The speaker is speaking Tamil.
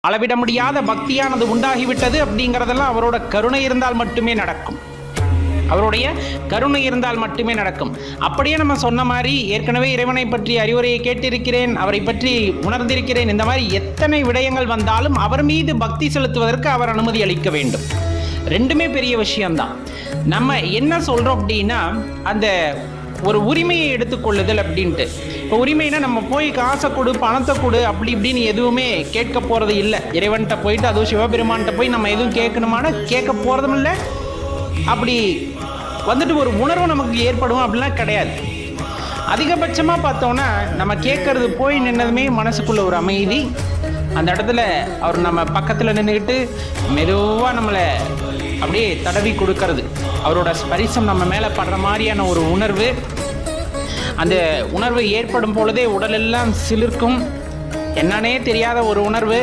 அளவிட முடியாத பக்தியானது உண்டாகிவிட்டது அப்படிங்கிறதெல்லாம் அவரோட கருணை இருந்தால் மட்டுமே நடக்கும். அவருடைய கருணை இருந்தால் மட்டுமே நடக்கும். அப்படியே நம்ம சொன்ன மாதிரி ஏற்கனவே இறைவனை பற்றி அறிவுரையை கேட்டிருக்கிறேன், அவரை பற்றி உணர்ந்திருக்கிறேன், இந்த மாதிரி எத்தனை விடயங்கள் வந்தாலும் அவர் மீது பக்தி செலுத்துவதற்கு அவர் அனுமதி அளிக்க வேண்டும். ரெண்டுமே பெரிய விஷயம்தான். நம்ம என்ன சொல்கிறோம் அப்படின்னா, அந்த ஒரு உரிமையை எடுத்துக்கொள்ளுதல் அப்படின்ட்டு. இப்போ உரிமைனா நம்ம போய் காசை கொடு, பணத்தை கொடு, அப்படி இப்படின்னு எதுவுமே கேட்க போகிறது இல்லை. இறைவன்கிட்ட போயிட்டு அதுவும் சிவபெருமான்கிட்ட போய் நம்ம எதுவும் கேட்கணுமான கேட்க போகிறதும் இல்லை. அப்படி வந்துட்டு ஒரு உணர்வு நமக்கு ஏற்படும் அப்படிலாம் கிடையாது. அதிகபட்சமாக பார்த்தோன்னா நம்ம கேட்கறது போய் நின்னதுமே மனசுக்குள்ள ஒரு அமைதி. அந்த இடத்துல அவர் நம்ம பக்கத்தில் நின்றுக்கிட்டு மெதுவாக நம்மளை அப்படியே தடவி கொடுக்கறது, அவரோட ஸ்பரிசம் நம்ம மேலே படுற மாதிரியான ஒரு உணர்வு. அந்த உணர்வு ஏற்படும் பொழுதே உடலெல்லாம் சிலிர்க்கும். என்னன்னே தெரியாத ஒரு உணர்வு.